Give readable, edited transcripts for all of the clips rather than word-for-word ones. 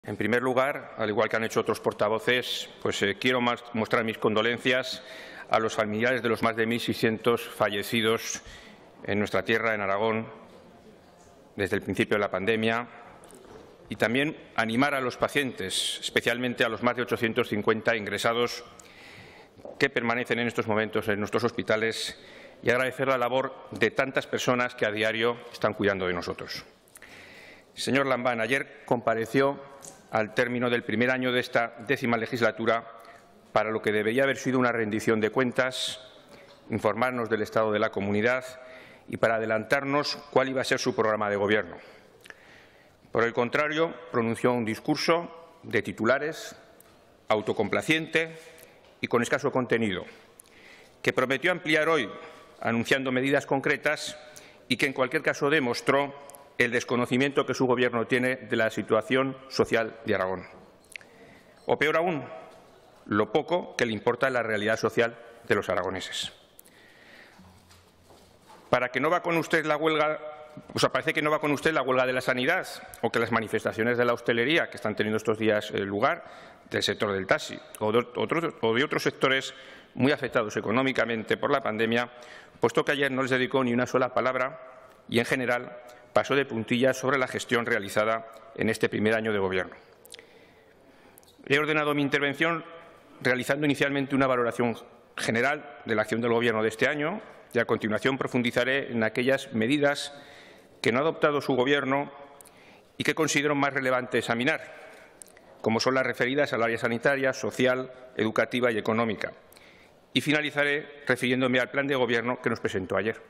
En primer lugar, al igual que han hecho otros portavoces, quiero mostrar mis condolencias a los familiares de los más de 1.600 fallecidos en nuestra tierra, en Aragón, desde el principio de la pandemia, y también animar a los pacientes, especialmente a los más de 850 ingresados que permanecen en estos momentos en nuestros hospitales, y agradecer la labor de tantas personas que a diario están cuidando de nosotros. Señor Lambán, ayer compareció al término del primer año de esta 10ª legislatura para lo que debería haber sido una rendición de cuentas, informarnos del estado de la comunidad y para adelantarnos cuál iba a ser su programa de gobierno. Por el contrario, pronunció un discurso de titulares, autocomplaciente y con escaso contenido, que prometió ampliar hoy anunciando medidas concretas y que en cualquier caso demostró el desconocimiento que su Gobierno tiene de la situación social de Aragón. O peor aún, lo poco que le importa la realidad social de los aragoneses. Parece que no va con usted la huelga de la sanidad o que las manifestaciones de la hostelería que están teniendo estos días lugar, del sector del taxi o de otros sectores muy afectados económicamente por la pandemia, puesto que ayer no les dedicó ni una sola palabra y, en general, pasó de puntillas sobre la gestión realizada en este primer año de Gobierno. He ordenado mi intervención realizando inicialmente una valoración general de la acción del Gobierno de este año y, a continuación, profundizaré en aquellas medidas que no ha adoptado su Gobierno y que considero más relevante examinar, como son las referidas al área sanitaria, social, educativa y económica. Y finalizaré refiriéndome al plan de Gobierno que nos presentó ayer.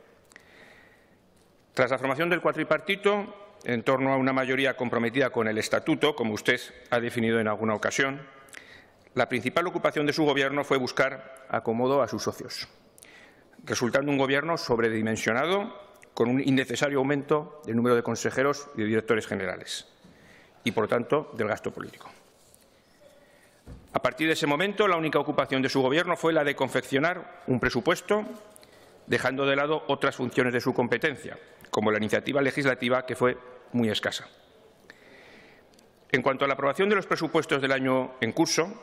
Tras la formación del cuatripartito, en torno a una mayoría comprometida con el Estatuto, como usted ha definido en alguna ocasión, la principal ocupación de su Gobierno fue buscar acomodo a sus socios, resultando un Gobierno sobredimensionado, con un innecesario aumento del número de consejeros y de directores generales y, por tanto, del gasto político. A partir de ese momento, la única ocupación de su Gobierno fue la de confeccionar un presupuesto, dejando de lado otras funciones de su competencia, como la iniciativa legislativa, que fue muy escasa. En cuanto a la aprobación de los presupuestos del año en curso,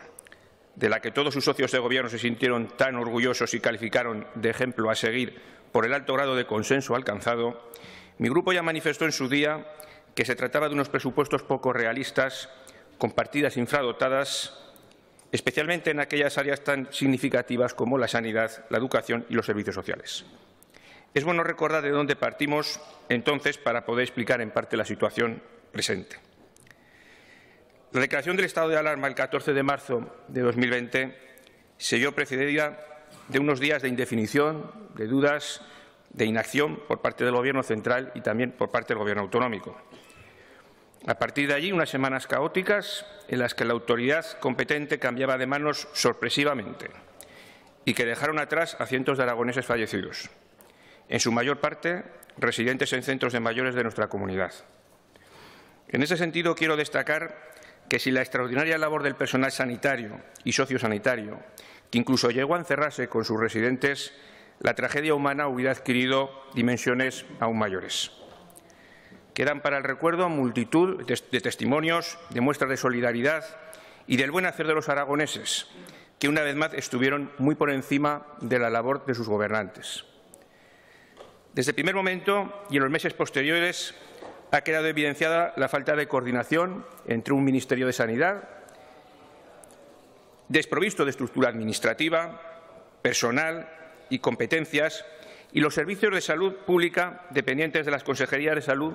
de la que todos sus socios de Gobierno se sintieron tan orgullosos y calificaron de ejemplo a seguir por el alto grado de consenso alcanzado, mi grupo ya manifestó en su día que se trataba de unos presupuestos poco realistas, con partidas infradotadas, especialmente en aquellas áreas tan significativas como la sanidad, la educación y los servicios sociales. Es bueno recordar de dónde partimos entonces para poder explicar en parte la situación presente. La declaración del estado de alarma el 14 de marzo de 2020 se vio precedida de unos días de indefinición, de dudas, de inacción por parte del Gobierno central y también por parte del Gobierno autonómico. A partir de allí, unas semanas caóticas en las que la autoridad competente cambiaba de manos sorpresivamente y que dejaron atrás a cientos de aragoneses fallecidos, en su mayor parte residentes en centros de mayores de nuestra comunidad. En ese sentido, quiero destacar que si la extraordinaria labor del personal sanitario y sociosanitario, que incluso llegó a encerrarse con sus residentes, la tragedia humana hubiera adquirido dimensiones aún mayores. Quedan para el recuerdo multitud de testimonios, de muestras de solidaridad y del buen hacer de los aragoneses, que una vez más estuvieron muy por encima de la labor de sus gobernantes. Desde el primer momento y en los meses posteriores ha quedado evidenciada la falta de coordinación entre un Ministerio de Sanidad desprovisto de estructura administrativa, personal y competencias, y los servicios de salud pública dependientes de las consejerías de salud,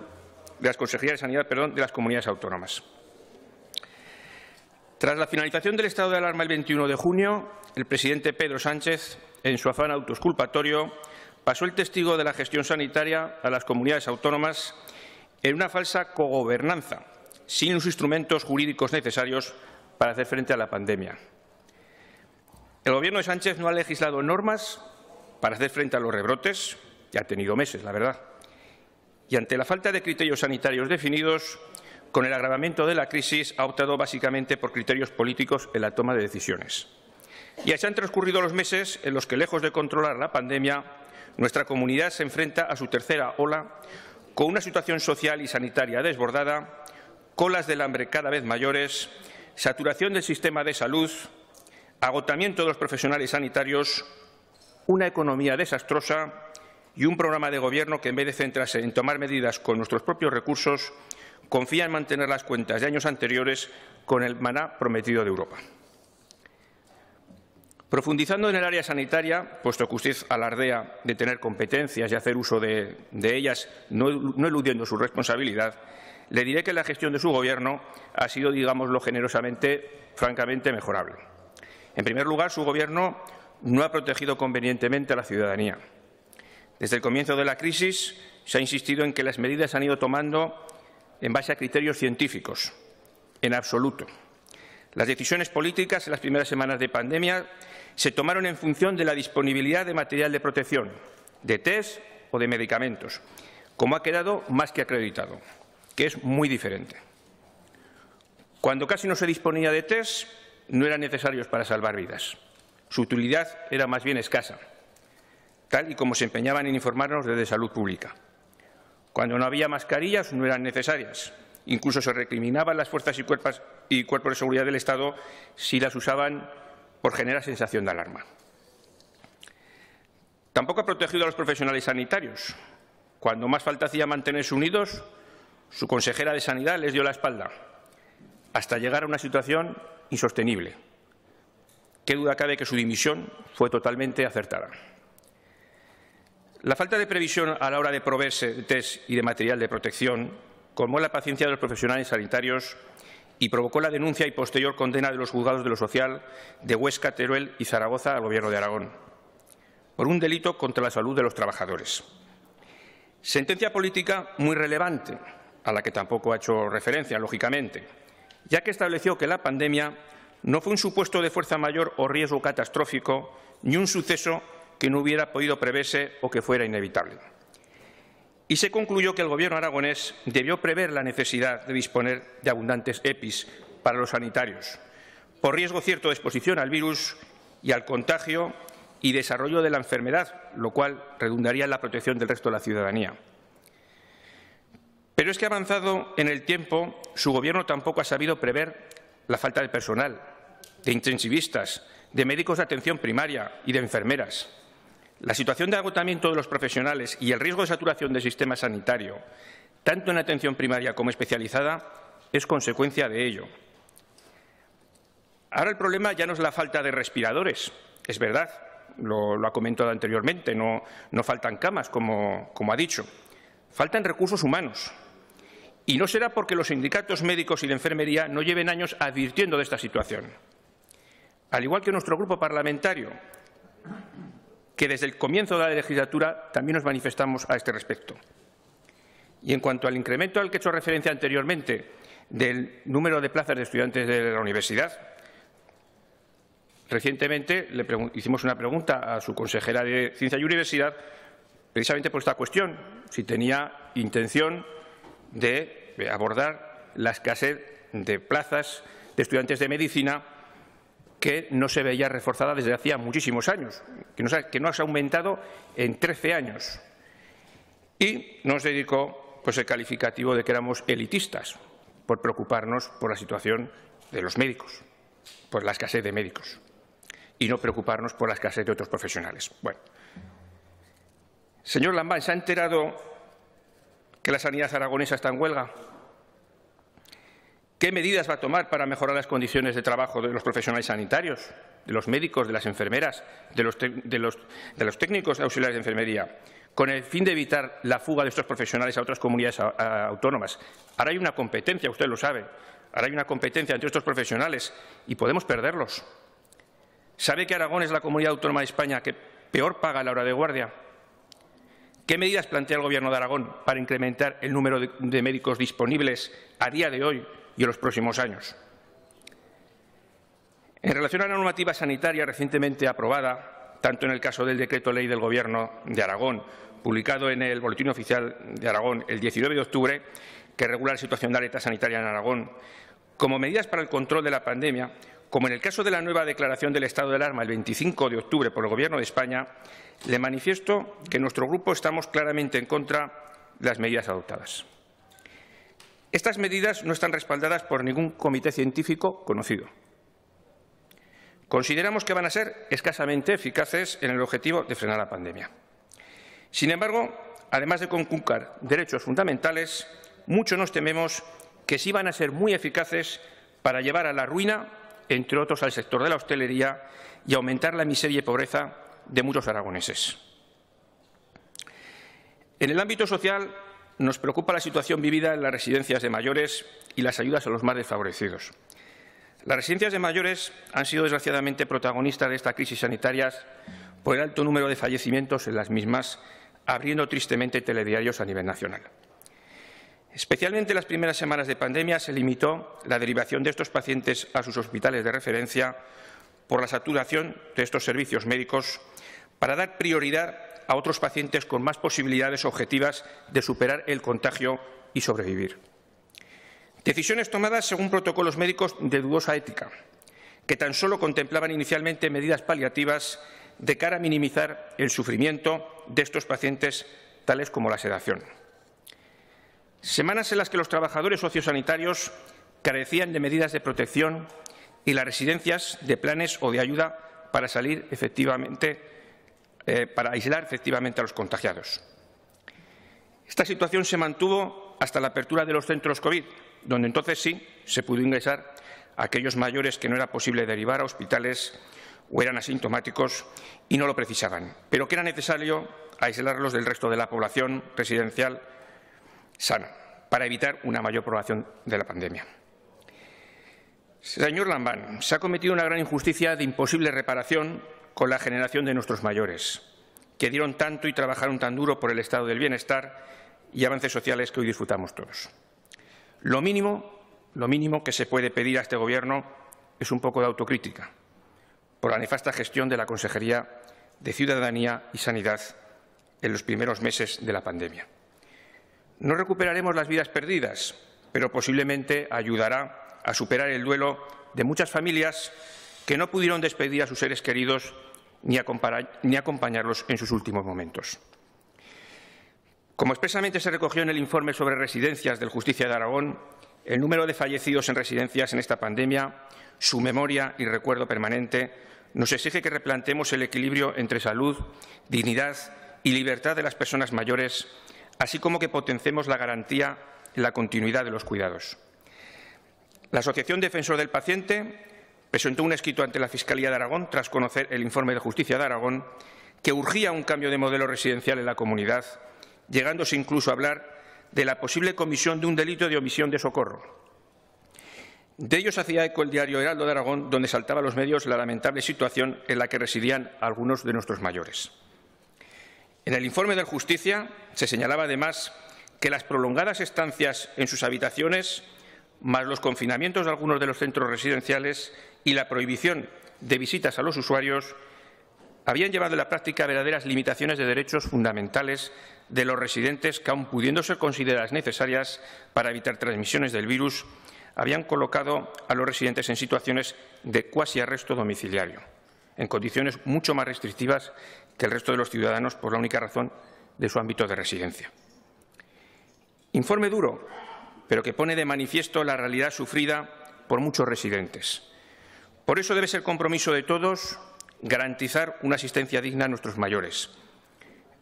de Sanidad de las comunidades autónomas. Tras la finalización del estado de alarma el 21 de junio, el presidente Pedro Sánchez, en su afán autoexculpatorio, pasó el testigo de la gestión sanitaria a las comunidades autónomas en una falsa cogobernanza, sin los instrumentos jurídicos necesarios para hacer frente a la pandemia. El Gobierno de Sánchez no ha legislado normas para hacer frente a los rebrotes, ya ha tenido meses, la verdad, y ante la falta de criterios sanitarios definidos, con el agravamiento de la crisis, ha optado básicamente por criterios políticos en la toma de decisiones. Y así han transcurrido los meses en los que, lejos de controlar la pandemia, nuestra comunidad se enfrenta a su tercera ola, con una situación social y sanitaria desbordada, colas del hambre cada vez mayores, saturación del sistema de salud, agotamiento de los profesionales sanitarios, una economía desastrosa y un programa de Gobierno que, en vez de centrarse en tomar medidas con nuestros propios recursos, confía en mantener las cuentas de años anteriores con el maná prometido de Europa. Profundizando en el área sanitaria, puesto que usted alardea de tener competencias y hacer uso de ellas, no eludiendo su responsabilidad, le diré que la gestión de su Gobierno ha sido, digámoslo generosamente, francamente mejorable. En primer lugar, su Gobierno no ha protegido convenientemente a la ciudadanía. Desde el comienzo de la crisis se ha insistido en que las medidas se han ido tomando en base a criterios científicos, en absoluto. Las decisiones políticas en las primeras semanas de pandemia se tomaron en función de la disponibilidad de material de protección, de test o de medicamentos, como ha quedado más que acreditado, que es muy diferente. Cuando casi no se disponía de test, no eran necesarios para salvar vidas. Su utilidad era más bien escasa, tal y como se empeñaban en informarnos desde Salud Pública. Cuando no había mascarillas, no eran necesarias. Incluso se recriminaban las fuerzas y cuerpos de seguridad del Estado si las usaban por generar sensación de alarma. Tampoco ha protegido a los profesionales sanitarios. Cuando más falta hacía mantenerse unidos, su consejera de Sanidad les dio la espalda, hasta llegar a una situación insostenible. Qué duda cabe que su dimisión fue totalmente acertada. La falta de previsión a la hora de proveerse de test y de material de protección colmó la paciencia de los profesionales sanitarios y provocó la denuncia y posterior condena de los juzgados de lo social de Huesca, Teruel y Zaragoza al Gobierno de Aragón, por un delito contra la salud de los trabajadores. Sentencia política muy relevante, a la que tampoco ha hecho referencia, lógicamente, ya que estableció que la pandemia no fue un supuesto de fuerza mayor o riesgo catastrófico, ni un suceso que no hubiera podido preverse o que fuera inevitable. Y se concluyó que el Gobierno aragonés debió prever la necesidad de disponer de abundantes EPIs para los sanitarios, por riesgo cierto de exposición al virus y al contagio y desarrollo de la enfermedad, lo cual redundaría en la protección del resto de la ciudadanía. Pero es que, avanzado en el tiempo, su Gobierno tampoco ha sabido prever la falta de personal, de intensivistas, de médicos de atención primaria y de enfermeras. La situación de agotamiento de los profesionales y el riesgo de saturación del sistema sanitario, tanto en atención primaria como especializada, es consecuencia de ello. Ahora el problema ya no es la falta de respiradores, es verdad, lo ha comentado anteriormente, no faltan camas, como ha dicho, faltan recursos humanos. Y no será porque los sindicatos médicos y de enfermería no lleven años advirtiendo de esta situación. Al igual que nuestro grupo parlamentario, que desde el comienzo de la legislatura también nos manifestamos a este respecto. Y en cuanto al incremento al que he hecho referencia anteriormente del número de plazas de estudiantes de la universidad, recientemente le hicimos una pregunta a su consejera de Ciencia y Universidad precisamente por esta cuestión, si tenía intención de abordar la escasez de plazas de estudiantes de medicina que no se veía reforzada desde hacía muchísimos años, que no ha aumentado en 13 años. Y nos dedicó el calificativo de que éramos elitistas por preocuparnos por la situación de los médicos, por la escasez de médicos, y no preocuparnos por la escasez de otros profesionales. Bueno, señor Lambán, ¿se ha enterado que la sanidad aragonesa está en huelga? ¿Qué medidas va a tomar para mejorar las condiciones de trabajo de los profesionales sanitarios, de los médicos, de las enfermeras, de los técnicos auxiliares de enfermería, con el fin de evitar la fuga de estos profesionales a otras comunidades autónomas? Ahora hay una competencia, usted lo sabe, ahora hay una competencia entre estos profesionales y podemos perderlos. ¿Sabe que Aragón es la comunidad autónoma de España que peor paga a la hora de guardia? ¿Qué medidas plantea el Gobierno de Aragón para incrementar el número de médicos disponibles a día de hoy y en los próximos años? En relación a la normativa sanitaria recientemente aprobada, tanto en el caso del Decreto Ley del Gobierno de Aragón, publicado en el Boletín Oficial de Aragón el 19 de octubre, que regula la situación de alerta sanitaria en Aragón, como medidas para el control de la pandemia, como en el caso de la nueva declaración del estado de alarma el 25 de octubre por el Gobierno de España, le manifiesto que en nuestro grupo estamos claramente en contra de las medidas adoptadas. Estas medidas no están respaldadas por ningún comité científico conocido. Consideramos que van a ser escasamente eficaces en el objetivo de frenar la pandemia. Sin embargo, además de conculcar derechos fundamentales, mucho nos tememos que sí van a ser muy eficaces para llevar a la ruina, entre otros, al sector de la hostelería y aumentar la miseria y pobreza de muchos aragoneses. En el ámbito social, nos preocupa la situación vivida en las residencias de mayores y las ayudas a los más desfavorecidos. Las residencias de mayores han sido, desgraciadamente, protagonistas de esta crisis sanitaria por el alto número de fallecimientos en las mismas, abriendo tristemente telediarios a nivel nacional. Especialmente en las primeras semanas de pandemia se limitó la derivación de estos pacientes a sus hospitales de referencia por la saturación de estos servicios médicos para dar prioridad a otros pacientes con más posibilidades objetivas de superar el contagio y sobrevivir. Decisiones tomadas según protocolos médicos de dudosa ética, que tan solo contemplaban inicialmente medidas paliativas de cara a minimizar el sufrimiento de estos pacientes, tales como la sedación. Semanas en las que los trabajadores sociosanitarios carecían de medidas de protección y las residencias de planes o de ayuda para aislar efectivamente a los contagiados. Esta situación se mantuvo hasta la apertura de los centros COVID, donde entonces sí se pudo ingresar a aquellos mayores que no era posible derivar a hospitales o eran asintomáticos y no lo precisaban, pero que era necesario aislarlos del resto de la población residencial sana para evitar una mayor propagación de la pandemia. Señor Lambán, se ha cometido una gran injusticia de imposible reparación con la generación de nuestros mayores, que dieron tanto y trabajaron tan duro por el estado del bienestar y avances sociales que hoy disfrutamos todos. Lo mínimo que se puede pedir a este Gobierno es un poco de autocrítica por la nefasta gestión de la Consejería de Ciudadanía y Sanidad en los primeros meses de la pandemia. No recuperaremos las vidas perdidas, pero posiblemente ayudará a superar el duelo de muchas familias que no pudieron despedir a sus seres queridos ni acompañarlos en sus últimos momentos. Como expresamente se recogió en el informe sobre residencias del Justicia de Aragón, el número de fallecidos en residencias en esta pandemia, su memoria y recuerdo permanente, nos exige que replanteemos el equilibrio entre salud, dignidad y libertad de las personas mayores, así como que potenciemos la garantía en la continuidad de los cuidados. La Asociación Defensor del Paciente presentó un escrito ante la Fiscalía de Aragón, tras conocer el informe de Justicia de Aragón, que urgía un cambio de modelo residencial en la comunidad, llegándose incluso a hablar de la posible comisión de un delito de omisión de socorro. De ello se hacía eco el diario Heraldo de Aragón, donde saltaba a los medios la lamentable situación en la que residían algunos de nuestros mayores. En el informe de Justicia se señalaba además que las prolongadas estancias en sus habitaciones, más los confinamientos de algunos de los centros residenciales y la prohibición de visitas a los usuarios, habían llevado a la práctica verdaderas limitaciones de derechos fundamentales de los residentes que, aun pudiendo ser consideradas necesarias para evitar transmisiones del virus, habían colocado a los residentes en situaciones de cuasi arresto domiciliario, en condiciones mucho más restrictivas que el resto de los ciudadanos por la única razón de su ámbito de residencia. Informe duro, pero que pone de manifiesto la realidad sufrida por muchos residentes. Por eso debe ser compromiso de todos garantizar una asistencia digna a nuestros mayores.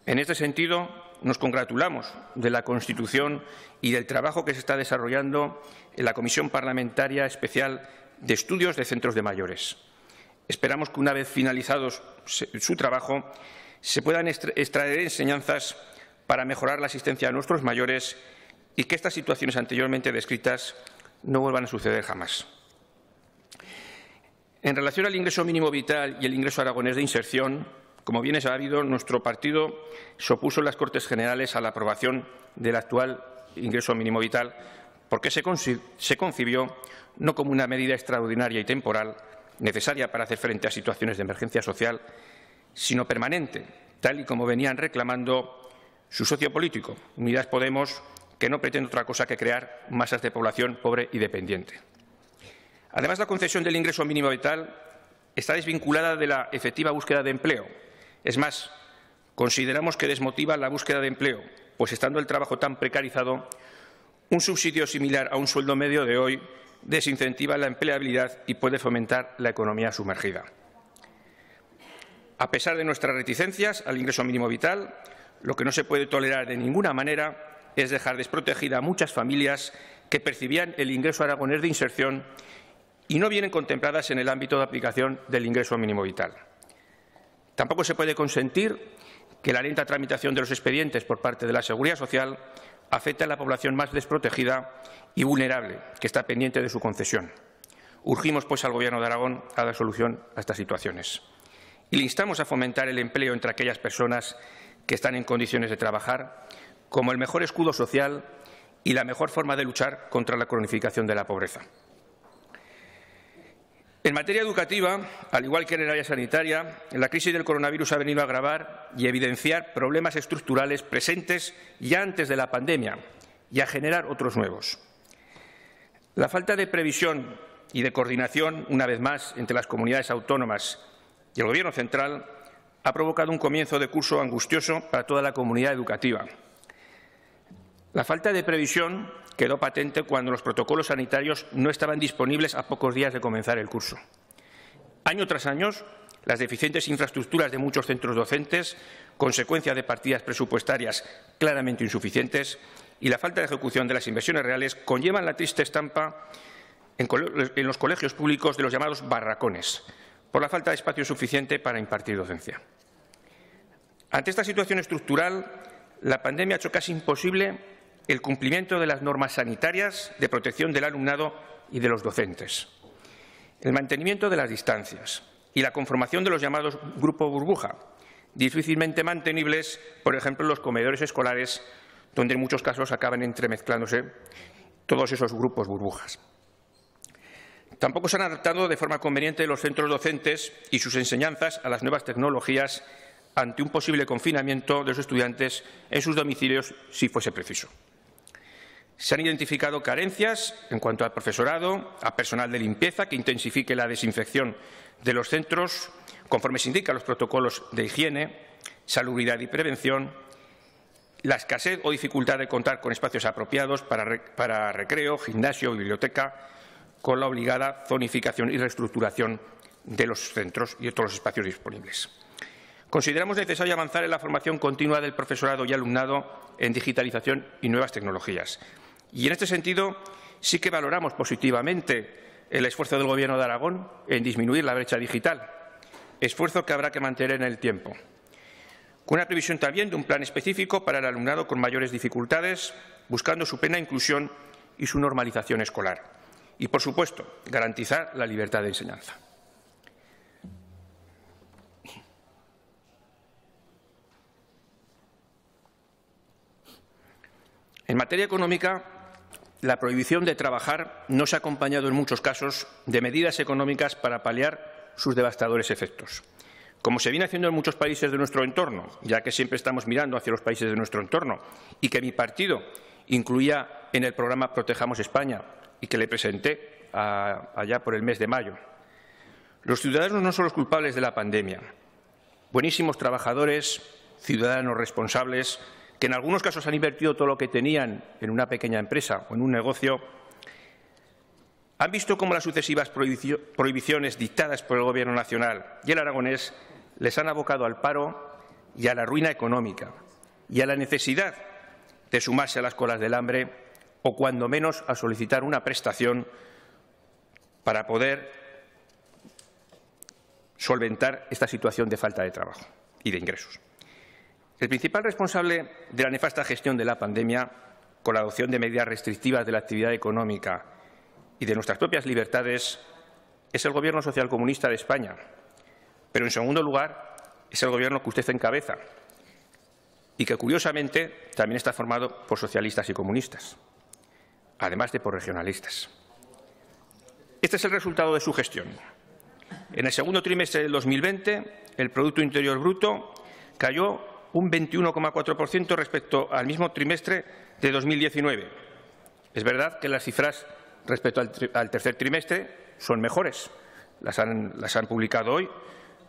En este sentido, nos congratulamos de la constitución y del trabajo que se está desarrollando en la Comisión Parlamentaria Especial de Estudios de Centros de Mayores. Esperamos que, una vez finalizado su trabajo, se puedan extraer enseñanzas para mejorar la asistencia a nuestros mayores y que estas situaciones anteriormente descritas no vuelvan a suceder jamás. En relación al ingreso mínimo vital y el ingreso aragonés de inserción, como bien es sabido, nuestro partido se opuso en las Cortes Generales a la aprobación del actual ingreso mínimo vital porque se concibió no como una medida extraordinaria y temporal necesaria para hacer frente a situaciones de emergencia social, sino permanente, tal y como venían reclamando su socio político, Unidas Podemos, que no pretende otra cosa que crear masas de población pobre y dependiente. Además, la concesión del ingreso mínimo vital está desvinculada de la efectiva búsqueda de empleo. Es más, consideramos que desmotiva la búsqueda de empleo, pues estando el trabajo tan precarizado, Un subsidio similar a un sueldo medio de hoy desincentiva la empleabilidad y puede fomentar la economía sumergida. A pesar de nuestras reticencias al ingreso mínimo vital, lo que no se puede tolerar de ninguna manera es dejar desprotegida a muchas familias que percibían el ingreso aragonés de inserción y no vienen contempladas en el ámbito de aplicación del ingreso mínimo vital. Tampoco se puede consentir que la lenta tramitación de los expedientes por parte de la Seguridad Social afecte a la población más desprotegida y vulnerable, que está pendiente de su concesión. Urgimos, pues, al Gobierno de Aragón a dar solución a estas situaciones. Y le instamos a fomentar el empleo entre aquellas personas que están en condiciones de trabajar como el mejor escudo social y la mejor forma de luchar contra la cronificación de la pobreza. En materia educativa, al igual que en el área sanitaria, la crisis del coronavirus ha venido a agravar y evidenciar problemas estructurales presentes ya antes de la pandemia y a generar otros nuevos. La falta de previsión y de coordinación, una vez más, entre las comunidades autónomas y el Gobierno central ha provocado un comienzo de curso angustioso para toda la comunidad educativa. La falta de previsión quedó patente cuando los protocolos sanitarios no estaban disponibles a pocos días de comenzar el curso. Año tras año, las deficientes infraestructuras de muchos centros docentes, consecuencia de partidas presupuestarias claramente insuficientes, y la falta de ejecución de las inversiones reales conllevan la triste estampa en los colegios públicos de los llamados barracones, por la falta de espacio suficiente para impartir docencia. Ante esta situación estructural, la pandemia ha hecho casi imposible el cumplimiento de las normas sanitarias de protección del alumnado y de los docentes, el mantenimiento de las distancias y la conformación de los llamados grupos burbuja, difícilmente mantenibles, por ejemplo, en los comedores escolares, donde en muchos casos acaban entremezclándose todos esos grupos burbujas. Tampoco se han adaptado de forma conveniente los centros docentes y sus enseñanzas a las nuevas tecnologías ante un posible confinamiento de los estudiantes en sus domicilios si fuese preciso. Se han identificado carencias en cuanto al profesorado, a personal de limpieza que intensifique la desinfección de los centros conforme se indican los protocolos de higiene, salubridad y prevención, la escasez o dificultad de contar con espacios apropiados para recreo, gimnasio y biblioteca, con la obligada zonificación y reestructuración de los centros y de todos los espacios disponibles. Consideramos necesario avanzar en la formación continua del profesorado y alumnado en digitalización y nuevas tecnologías. Y en este sentido sí que valoramos positivamente el esfuerzo del Gobierno de Aragón en disminuir la brecha digital, esfuerzo que habrá que mantener en el tiempo, con una previsión también de un plan específico para el alumnado con mayores dificultades, buscando su plena inclusión y su normalización escolar. Y, por supuesto, garantizar la libertad de enseñanza. En materia económica, la prohibición de trabajar no se ha acompañado en muchos casos de medidas económicas para paliar sus devastadores efectos, como se viene haciendo en muchos países de nuestro entorno, ya que siempre estamos mirando hacia los países de nuestro entorno, y que mi partido incluía en el programa Protejamos España y que le presenté allá por el mes de mayo. Los ciudadanos no son los culpables de la pandemia. Buenísimos trabajadores, ciudadanos responsables, que en algunos casos han invertido todo lo que tenían en una pequeña empresa o en un negocio, han visto cómo las sucesivas prohibiciones dictadas por el Gobierno nacional y el aragonés les han abocado al paro y a la ruina económica y a la necesidad de sumarse a las colas del hambre o, cuando menos, a solicitar una prestación para poder solventar esta situación de falta de trabajo y de ingresos. El principal responsable de la nefasta gestión de la pandemia, con la adopción de medidas restrictivas de la actividad económica y de nuestras propias libertades, es el Gobierno socialcomunista de España. Pero, en segundo lugar, es el Gobierno que usted encabeza y que, curiosamente, también está formado por socialistas y comunistas, además de por regionalistas. Este es el resultado de su gestión. En el segundo trimestre del 2020, el Producto Interior Bruto cayó un 21,4% respecto al mismo trimestre de 2019. Es verdad que las cifras respecto al tercer trimestre son mejores, las han publicado hoy,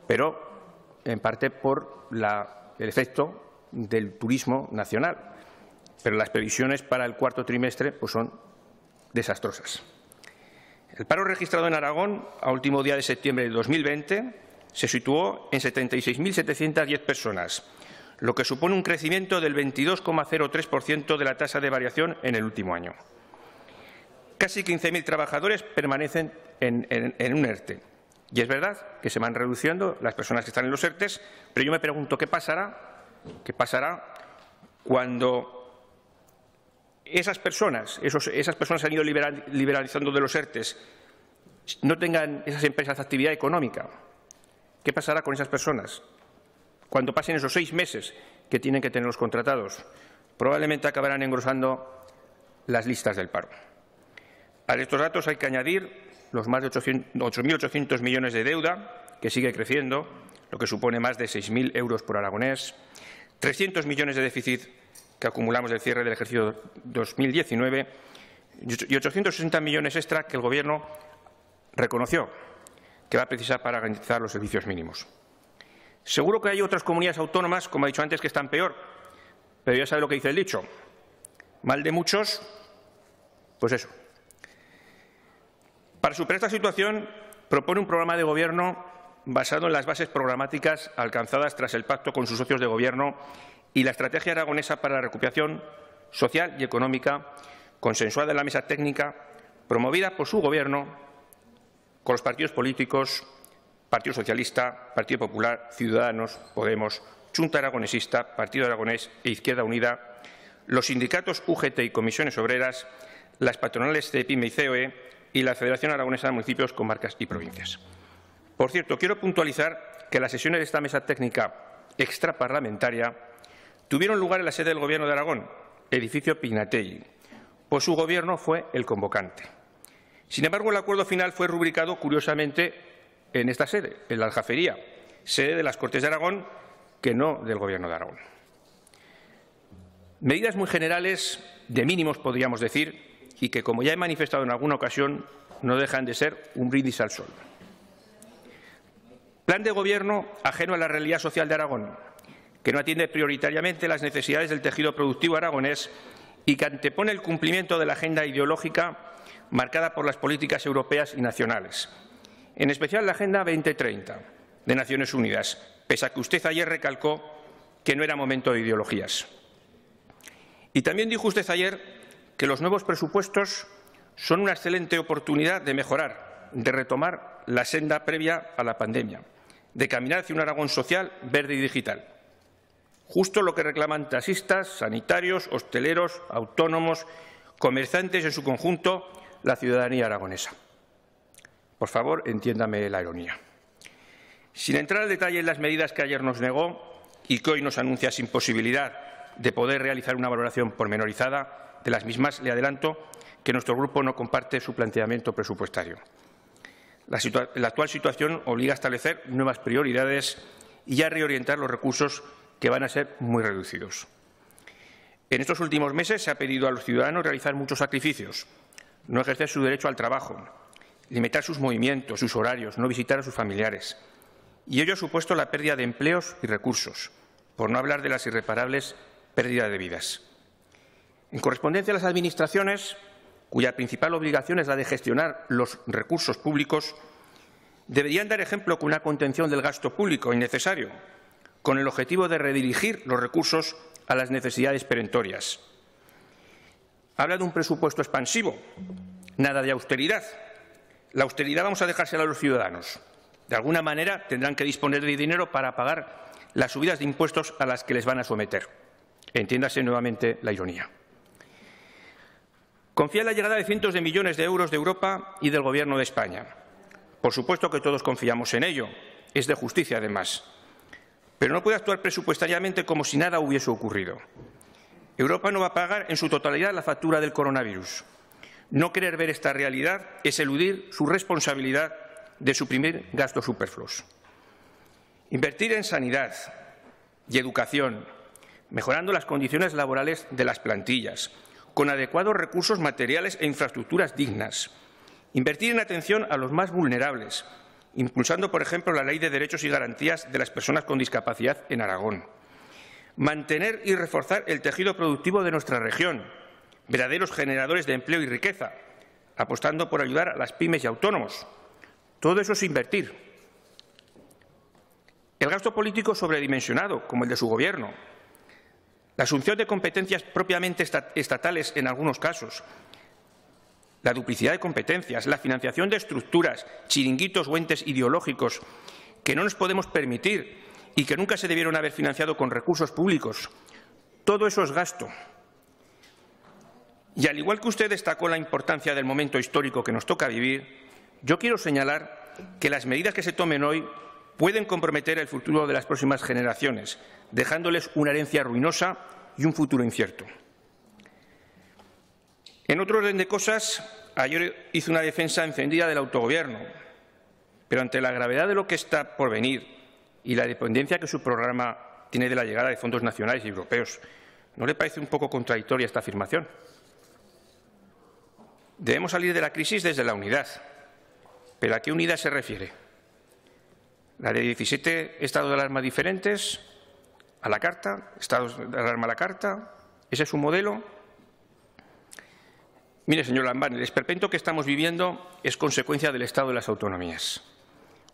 pero en parte por el efecto del turismo nacional, pero las previsiones para el cuarto trimestre pues son desastrosas. El paro registrado en Aragón a último día de septiembre de 2020 se situó en 76.710 personas, lo que supone un crecimiento del 22,03% de la tasa de variación en el último año. Casi 15.000 trabajadores permanecen en un ERTE. Y es verdad que se van reduciendo las personas que están en los ERTEs, pero yo me pregunto qué pasará cuando esas personas se han ido liberalizando de los ERTEs, no tengan esas empresas actividad económica. ¿Qué pasará con esas personas? Cuando pasen esos 6 meses que tienen que tener los contratados, probablemente acabarán engrosando las listas del paro. A estos datos hay que añadir los más de 8.800 millones de deuda, que sigue creciendo, lo que supone más de 6.000 euros por aragonés, 300 millones de déficit que acumulamos del cierre del ejercicio 2019 y 860 millones extra que el Gobierno reconoció que va a precisar para garantizar los servicios mínimos. Seguro que hay otras comunidades autónomas, como he dicho antes, que están peor, pero ya sabe lo que dice el dicho. Mal de muchos, pues eso. Para superar esta situación, propone un programa de Gobierno basado en las bases programáticas alcanzadas tras el pacto con sus socios de Gobierno y la estrategia aragonesa para la recuperación social y económica, consensuada en la mesa técnica, promovida por su Gobierno, con los partidos políticos, Partido Socialista, Partido Popular, Ciudadanos, Podemos, Xunta Aragonesista, Partido Aragonés e Izquierda Unida, los sindicatos UGT y comisiones obreras, las patronales CEPIME y COE y la Federación Aragonesa de Municipios, Comarcas y Provincias. Por cierto, quiero puntualizar que las sesiones de esta mesa técnica extraparlamentaria tuvieron lugar en la sede del Gobierno de Aragón, edificio Pignatelli, pues su Gobierno fue el convocante. Sin embargo, el acuerdo final fue rubricado, curiosamente, en esta sede, en la Aljafería, sede de las Cortes de Aragón, que no del Gobierno de Aragón. Medidas muy generales, de mínimos podríamos decir, y que, como ya he manifestado en alguna ocasión, no dejan de ser un brindis al sol. Plan de Gobierno ajeno a la realidad social de Aragón, que no atiende prioritariamente las necesidades del tejido productivo aragonés y que antepone el cumplimiento de la agenda ideológica marcada por las políticas europeas y nacionales, en especial la Agenda 2030 de Naciones Unidas, pese a que usted ayer recalcó que no era momento de ideologías. Y también dijo usted ayer que los nuevos presupuestos son una excelente oportunidad de mejorar, de retomar la senda previa a la pandemia, de caminar hacia un Aragón social, verde y digital. Justo lo que reclaman taxistas, sanitarios, hosteleros, autónomos, comerciantes y, en su conjunto, la ciudadanía aragonesa. Por favor, entiéndame la ironía. Sin entrar al detalle en las medidas que ayer nos negó y que hoy nos anuncia sin posibilidad de poder realizar una valoración pormenorizada de las mismas, le adelanto que nuestro Grupo no comparte su planteamiento presupuestario. La actual situación obliga a establecer nuevas prioridades y a reorientar los recursos que van a ser muy reducidos. En estos últimos meses se ha pedido a los ciudadanos realizar muchos sacrificios, no ejercer su derecho al trabajo, limitar sus movimientos, sus horarios, no visitar a sus familiares. Y ello ha supuesto la pérdida de empleos y recursos, por no hablar de las irreparables pérdidas de vidas. En correspondencia a las administraciones, cuya principal obligación es la de gestionar los recursos públicos, deberían dar ejemplo con una contención del gasto público innecesario, con el objetivo de redirigir los recursos a las necesidades perentorias. Habla de un presupuesto expansivo, nada de austeridad. La austeridad vamos a dejársela a los ciudadanos. De alguna manera tendrán que disponer de dinero para pagar las subidas de impuestos a las que les van a someter. Entiéndase nuevamente la ironía. Confía en la llegada de cientos de millones de euros de Europa y del Gobierno de España. Por supuesto que todos confiamos en ello. Es de justicia, además. Pero no puede actuar presupuestariamente como si nada hubiese ocurrido. Europa no va a pagar en su totalidad la factura del coronavirus. No querer ver esta realidad es eludir su responsabilidad de suprimir gastos superfluos. Invertir en sanidad y educación, mejorando las condiciones laborales de las plantillas, con adecuados recursos materiales e infraestructuras dignas. Invertir en atención a los más vulnerables, impulsando, por ejemplo, la Ley de Derechos y Garantías de las Personas con Discapacidad en Aragón. mantener y reforzar el tejido productivo de nuestra región, verdaderos generadores de empleo y riqueza, apostando por ayudar a las pymes y autónomos. Todo eso es invertir. El gasto político sobredimensionado, como el de su Gobierno, la asunción de competencias propiamente estatales en algunos casos, la duplicidad de competencias, la financiación de estructuras, chiringuitos o entes ideológicos que no nos podemos permitir y que nunca se debieron haber financiado con recursos públicos. Todo eso es gasto. Y al igual que usted destacó la importancia del momento histórico que nos toca vivir, yo quiero señalar que las medidas que se tomen hoy pueden comprometer el futuro de las próximas generaciones, dejándoles una herencia ruinosa y un futuro incierto. En otro orden de cosas, ayer hizo una defensa encendida del autogobierno, pero ante la gravedad de lo que está por venir y la dependencia que su programa tiene de la llegada de fondos nacionales y europeos, ¿no le parece un poco contradictoria esta afirmación? Debemos salir de la crisis desde la unidad. ¿Pero a qué unidad se refiere? ¿La de 17 estados de alarma diferentes? ¿A la carta? ¿Estados de alarma a la carta? ¿Ese es su modelo? Mire, señor Lambán, el esperpento que estamos viviendo es consecuencia del Estado de las autonomías.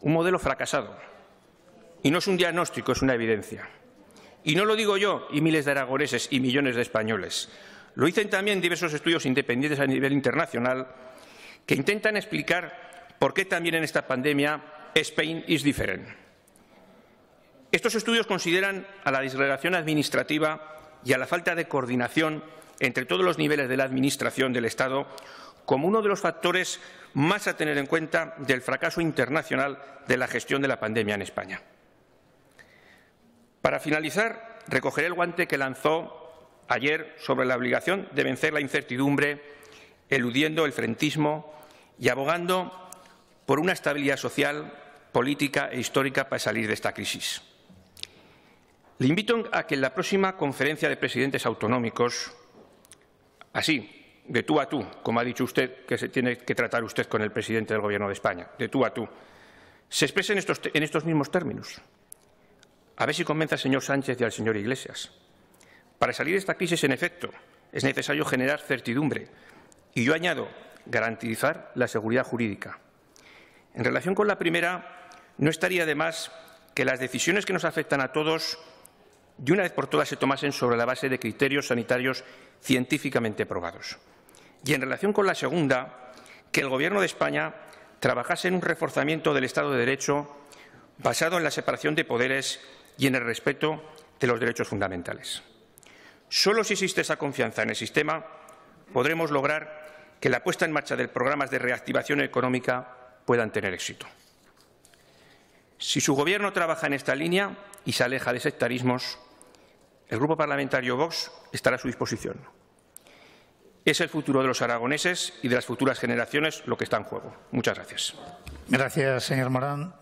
Un modelo fracasado. Y no es un diagnóstico, es una evidencia. Y no lo digo yo y miles de aragoneses y millones de españoles. Lo dicen también diversos estudios independientes a nivel internacional que intentan explicar por qué también en esta pandemia Spain is different. Estos estudios consideran a la disgregación administrativa y a la falta de coordinación entre todos los niveles de la Administración del Estado como uno de los factores más a tener en cuenta del fracaso internacional de la gestión de la pandemia en España. Para finalizar, recogeré el guante que lanzó ayer sobre la obligación de vencer la incertidumbre, eludiendo el frentismo y abogando por una estabilidad social, política e histórica para salir de esta crisis. Le invito a que en la próxima conferencia de presidentes autonómicos, así, de tú a tú, como ha dicho usted que se tiene que tratar usted con el presidente del Gobierno de España, de tú a tú, se expresen en estos mismos términos. A ver si convence al señor Sánchez y al señor Iglesias. Para salir de esta crisis, en efecto, es necesario generar certidumbre y yo añado garantizar la seguridad jurídica. En relación con la primera, no estaría de más que las decisiones que nos afectan a todos de una vez por todas se tomasen sobre la base de criterios sanitarios científicamente probados. Y en relación con la segunda, que el Gobierno de España trabajase en un reforzamiento del Estado de Derecho basado en la separación de poderes y en el respeto de los derechos fundamentales. Solo si existe esa confianza en el sistema podremos lograr que la puesta en marcha de programas de reactivación económica puedan tener éxito. Si su Gobierno trabaja en esta línea y se aleja de sectarismos, el Grupo Parlamentario Vox estará a su disposición. Es el futuro de los aragoneses y de las futuras generaciones lo que está en juego. Muchas gracias. Gracias, señor Morán.